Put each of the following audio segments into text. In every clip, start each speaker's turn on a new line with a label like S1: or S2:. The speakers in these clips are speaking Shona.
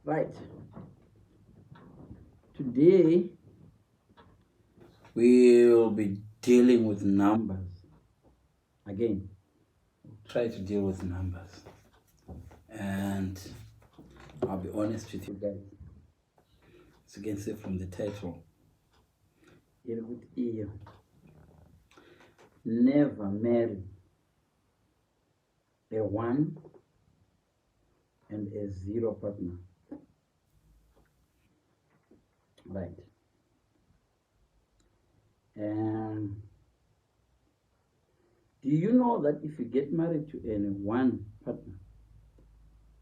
S1: Right. Today we'll be dealing with numbers. Again, we'll try to deal with numbers. And I'll be honest with you guys. As you can see from the title, never marry a 1 and a 0 partner. Right. And do you know that if you get married to a 1 partner,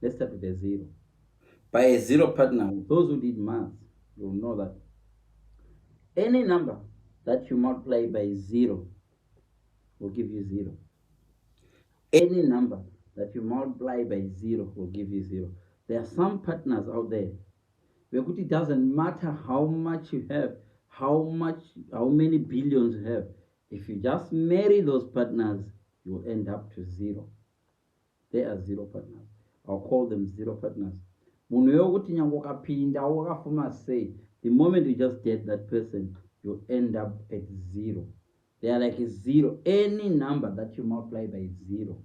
S1: let's start with a 0. By a 0 partner, those who did math, you'll know that any number that you multiply by 0 will give you 0. Any number that you multiply by 0 will give you 0. There are some partners out there where it doesn't matter how much you have, how many billions you have. If you just marry those partners, you will end up to 0. They are 0 partners. I'll call them 0 partners. The moment you just get that person, you end up at 0. They are like a 0. Any number that you multiply by 0.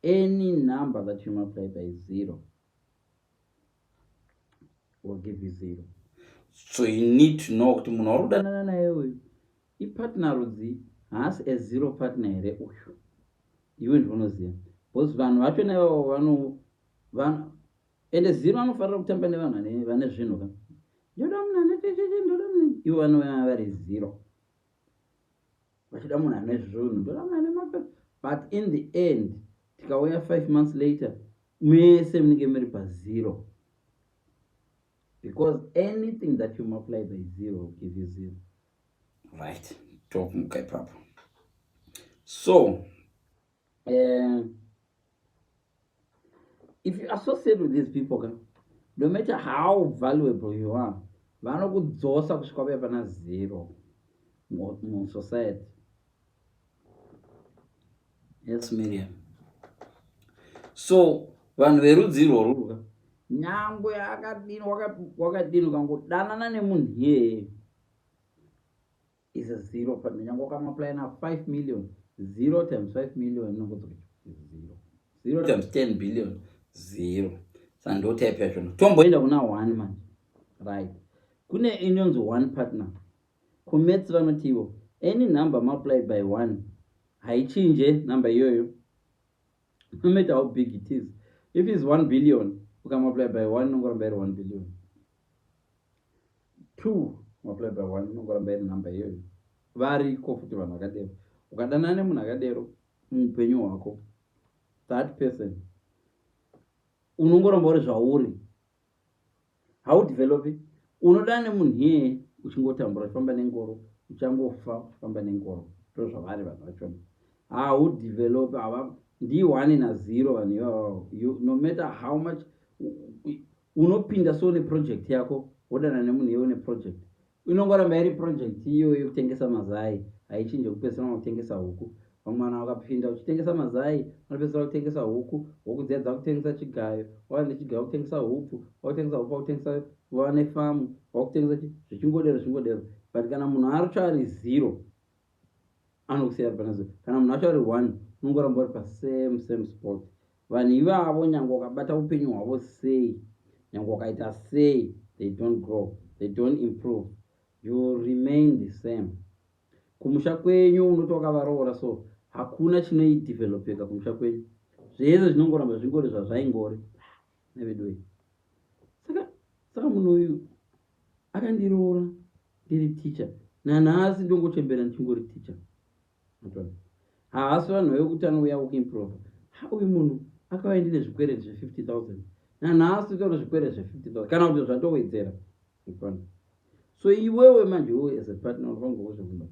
S1: Any number that you multiply by 0 will give you 0. So you need to know kuti munhu ari kudanana naye uyu ipartner rudzi haasi a 0 partner here uyu iwe ndinoziva because vanhu vacho naivo ende 0 anofanira kutamba nevanhu vane zvinhu ka ndoda munhu ane checheche ndoda munhu ivo vanova vari 0 vachida munhu ane zvinhu ndoda munhu ane mapepa but in the end tikauya 5 months later mese munenge muri pa0 because anything that you multiply by 0 will give you 0. Right. Talk mukai papa. So if you associate with these people, no matter how valuable you are, vanokudzosa kusvika paya pana 0 musociety. Yes, Miriam. So vanhu verudzi irworwo nyangwe wakadini ukangodanana nemunhu iyeye is a 0 partner. Nyangwe wakamultiply na 5 million, 0 times 5 million inongodzoka 0 times 10 billion 0. Sando type yacho tomboenda kuna 1 manje. Right. Kune inonzi 1 partner. Kumaths vanotiwo any number multiplied by 1 haichinje number iyoyo no matter how big it is. If it's 1 billion ukamultiply by 1 inongoramba iri 1 billion. 2 multiplied by 1 inongoramba iri number iyoyo. Variko futi vanhu vakadero. Ukadanana nemunhu akadero muupenyu hwako, that person unongoramba uri zvauri haudevelopi. Unodana nemunhu iyeye uchingotambura uchifamba nengoro, uchangofa uchifamba nengoro. Ndo zvavari vanhu vachona. Haudevelopi. Ndi1 na 0 vanhu ivavo. No matter how much unopinda so neproject yako wodana nemunhu iye une project inongoramba iri project iyo yekutengesa mazai haichinje kupesana kutengesa huku. Vamwana vakapinda uchitengesa mazai vanopesana kutengesa huku, wokudzedza kutengesa chigayo, wava nechigayo kutengesa hupfu, wakutengesa hupfu wakutengesa wava nefamu, wakutengesa zvichingodero. But kana munhu acho ari 0 anokusiyira pana 0. Kana munhu acho ari 1 unongoramba uri pasame spot. Vanhu ivavo nyangwe wakabata upenyu hwavo sei, nyangwe wakaita sei, they don't grow, they don't improve, you remain the same. Kumusha kwenyu unoti wakavaroora so hakuna chinoidevelopeka kumusha kwenyu. Zvese zvinongoramba zvingori zvazvaingori nevedoi. Saka munhu uyu akandiroora ndiri teacher, nanhasi ndongochembera ndichingori teacher. Haasi vanhu vekuti anouya kuimprove. Uyu munhu akauya ndine zvikwereti zve50,000 nanhasi toro zvikwereti zve50,000 kana kuti zvatowedzera. So iwewe manje wewe as a partner unongozvibva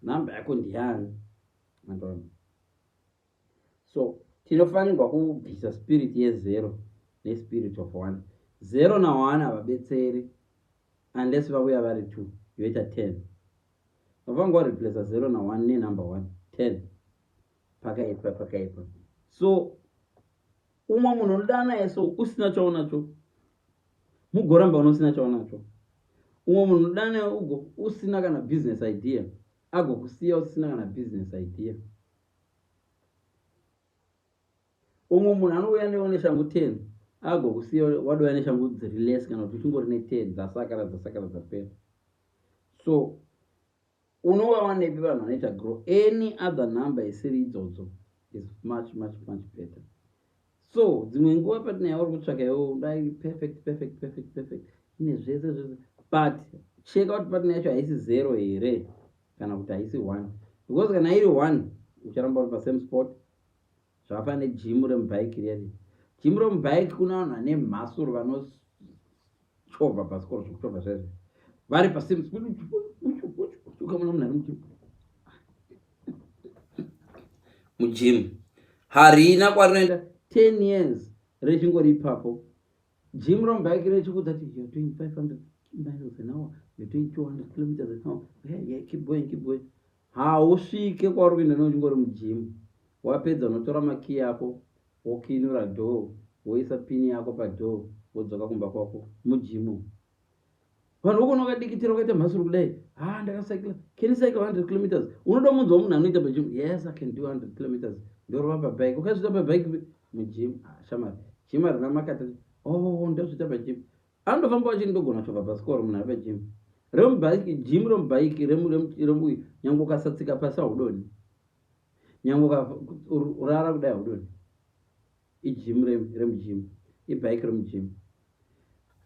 S1: namba yako ndiyani. So tinofanirwa kubvisa spirit ye0 nespirit of 1. 0 na 1 havabetseri unless vauya vari 2 yoita 10. Vavanga replace 0 na 1 nenumber 1 10 pakaipa. So umwe munhu unodana naye so usina chaunacho mugoramba unosina chaunacho. Umwe munhu unodana naye ugo usina kana business idea agokusiya usina kana business idea. Umwe munhu anouya newo neshangu 10 agokusiya wadouya neshangu dziri less kana kuti uchingori ne10 dzasakara dzapera. So unova wanepi vanhu vanoita grow any other number isiri idzodzo is much better. So dzimwe nguva patinaya uri kutsvaka iwo dai perfect ine zvese but cheka kuti patina yacho haisi 0 here kana kuti haisi 1, because kana iri 1 ucharamba uri pasame spot. Zvakafanana nejimu remubhaiki riyari. Jimu remubhaiki kuna vanhu vane mhasuru vanoshovha pasikoro zvekuchovha zvezvo vari pasame spot ukamona munhu ari mujimu harina kwarinoenda 10 years rechingori ipapo. Jimu remubhaiki rechikudza kuti you're doing 500 miles an hour, you're doing 200 kilometers an hour, yeah, keep going. Hausvike kwauri kuenda neuchingori mujimu. Wapedza unotora maki yako wokinura dhoo woisa pini yako padhoo wodzoka kumba kwako mujimu. Vanhu vokona wakadikitira wakaita mhasuru kudai ndakacycla, can you cycle 100 kilometers? Unoda munzwa munhu anoita pajimu, yes I can do 100 kilometers. Ndorova pabhaiki ukazvita pabhaiki mujimu shamari jimu harina makata ndozvita pajimu anodofamba wachini ndogona chovha pasikoro munhu ari pajimu remubhaiki. Jimu remubhaiki remuyi nyange ukasatsika pasi haudoni, nyange urara kudai haudoni. Ijimu remujimu, ibhaiki remujimu.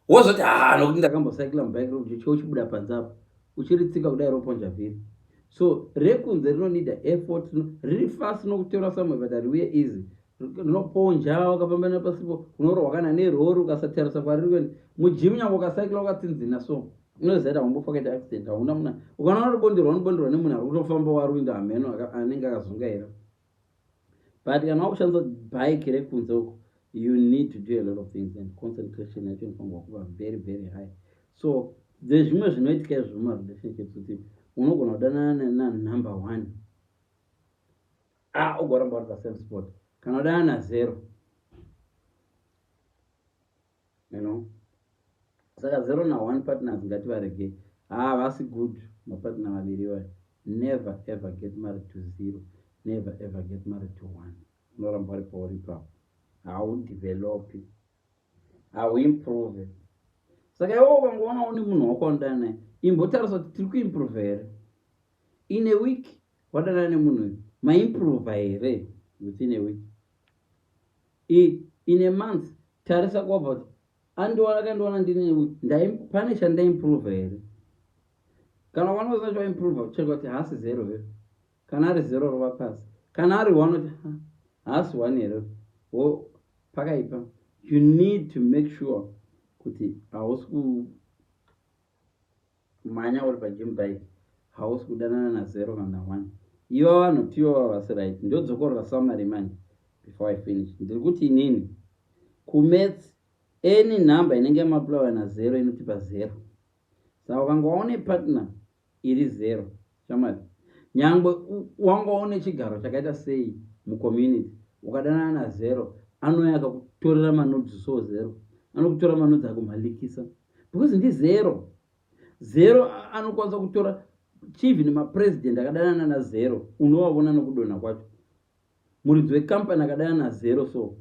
S1: Wozoti nokuti ndakambosaikila mubhaiki remujimu chochibuda panze apa uchiritsika kudai roponja vhiri. So rekunze rinonida effort, riri fast nokuteura samwe but hariuye easy. Rinoponja wakapamba napasipo unorwa wakana nerori ukasatarisa kwariri kuenda mujimu. Nyange ukasaikila wakatsinzina so unoziva kuti haumbofa kaita accident, hauna muna ukaona unobonderwa nemunhu ari kutofamba waruinda hameno anenge akazungaira. But kana wakushandisa bhaiki rekunze uko you need to do a lot of things and concentration yacho inofanirwa kuva very high. So dzezvimwe zvinoitika izvo mumarelationships kuti unogona kudanana nanumber 1 ugoramba uri pasame spot, kana udana na0 saka 0 na1 partners ngati varegei vasi good mapartner maviri wayo. Never ever get married to 0, never ever get married to 1. Unoramba uri pauri ipapo, haudevelopi, hauimprove. Saka iwo ukangoona uni munhu wakaundana naye imbotarisa kuti tiri kuimprove here. In a week wadanana nemunhu uyu maimprove here within a week. In a month tarisa kwabva kuti akandiona ndine pane chandaimprove here. Kana one was not improve cheka kuti haasi 0 here, kana ari 0 rova pasi, kana ari 1 kuti haasi 1 here pakaipa. You need to make sure kuti hausi kumhanya uri pajimu bike, hausi kudanana na0 kana 1. Ivo vanhu tivo vasi right. Ndodzokorora summary mani before I finish. Ndiri kuti inini kumets any number inenge maplawa na0 inotipa 0. Saka ukanga waone partner iri 0 shamari, nyangwe wanga waone chigaro chakaita sei mucommunity ukadanana na0 anouya akakutorera manodzi so 0, anokutora manodzi akumhalikisa because ndi 0 anokwanisa kutora chief nemapresident akadanana na0 unovaona nokudonha kwacho. Muridzi wekampani akadanana na0 so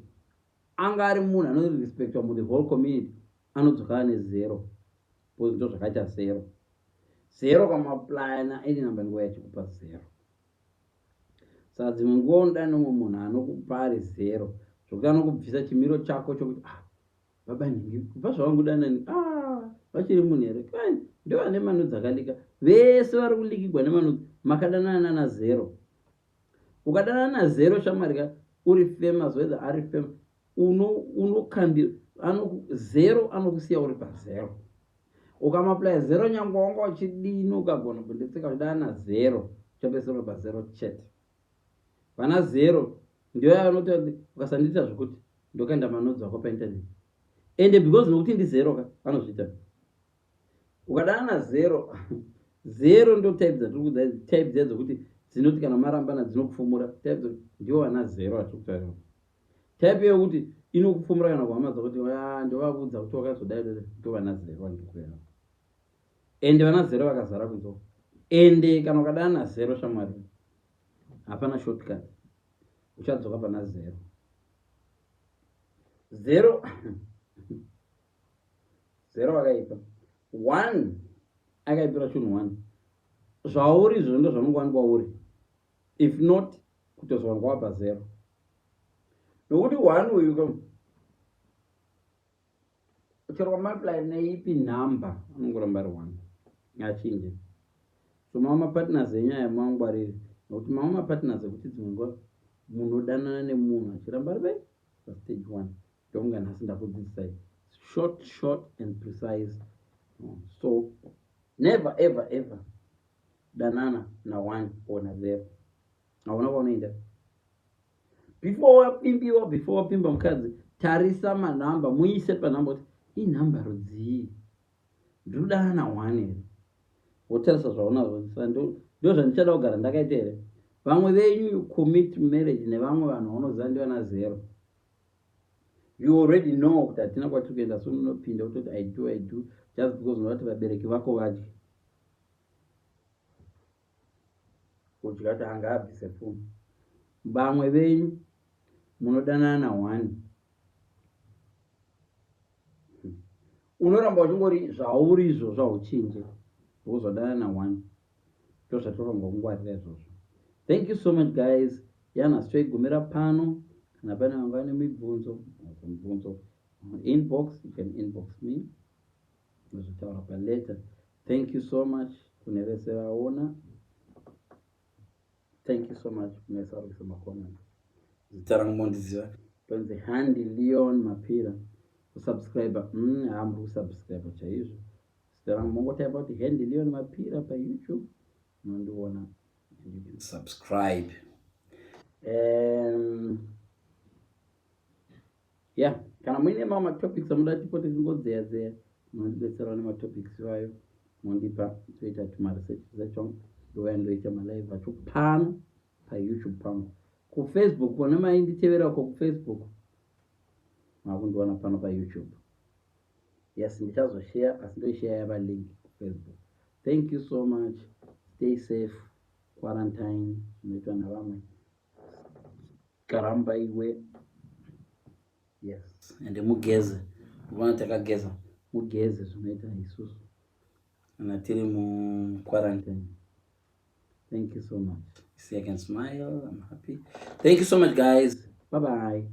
S1: anga ari munhu anorespectwa muthe whole community anodzoka ane0 because ndo zvakaita 0 kamaplaya naani namba nguva yachikupa 0. Saka dzimwe nguva unodana nomwe munhu anokupa ari 0 zvokuti anokubvisa chimiro chako chokuti baba nhingi kubva zvavangudanani vachiri munhu here ndovane manudzi akalika vese vari kulikigwa nemanudzi makadanana na0. Ukadanana na0 shamarika uri famous whether ari famous unokandira 0 anokusiya uri pa0. Ukamaplaya 0 nyange wanga uchidini ukagona kunditsika uchidana na0 chapesero pa0 chete. Vana 0 ndio vanoti ukasandiita zvokuti ndokaenda manodzi ako painternet ende because nokuti ndi 0 ka anozviita. Ukadana na0 ndo type dzatiri kudza type dzedzo kuti dzinoti kana marambana dzinokufumura type ndio vana 0 achikutaura. Type yokuti inokupfumura kana kuhama dzakuti ndovabudza kuti wakazodai ndovana zero vandikurera ende vana zero vakazara kunzo ende kana ukadana na zero shamwari hapana shortcut uchadzoka pana zero zero zero vakaipa 1 akaipira chinhu 1 zvauri izvo ndo zvanongwanikwa uri if not kutozwanikwa pa zero nokuti 1 uyu chero multiply neipi number anongoramba ari 1 achinje so mama mapartners enyaya mangwarire nokuti mama mapartners ekuti dzimwe nguva munhu odanana nemunhu achiramba ari pastage 1 ndokunga nhasi ndakudzidzisai short and precise. So never ever danana na 1 or na 0 hauna kwaunoenda before wapimba mukadzi tarisa manhamba muise panhamba kuti inhamba rudzii ndiri kudana na 1 here wotarisa zvaunazvo ndo zvandichada kugara ndakaita here vamwe venyu commit marriage nevamwe vanhu vaunoziva ndivana 0 you already know kuti hatina kwatiri kuenda so unopinda utoti I do just because unovati vabereki vako vadye kudya kuti anga abvise pfuma vamwe venyu munodanana na 1 unoramba uchingori zvauri izvo zvauchinje ndokuzodana na 1 ndo zvatoramba kungwarira izvozvo. Thank you so much guys yanhasi toigumira pano kana pane vanga vane mibvunzo inbox you can inbox me nozotaura paleta. Thank you so much kune vese vaona. Thank you so much kune vese vari kuisa makomenti. Zita rangu mondiziva tonzi Handi Leon Mapira. Kusubscribe hamuri kusubscribe chaizvo. Zita rangu mongotaipa kuti Handi Leon Mapira pa YouTube nondiona and you can subscribe. Yeah, kana muine mamwe matopics amuda tipote tingodzeya munondibetsera nematopics iwayo mondipa toita tumaresearch zacho ndouya ndoita malive acho pano payoutube pangu. Kufacebook kune mainditevera uko kufacebook makundiwana pano payoutube. Yes, ndichazoshare asi ndoishare yava link kufacebook. Thank you so much. Stay safe. Quarantine zvinoitwa navamwe karamba iwe. Yes, and mugeze vana takageza mugeze zvinoita isusu kana tiri quarantine. Thank you so much. See, I can smile. I'm happy. Thank you so much guys. Bye bye.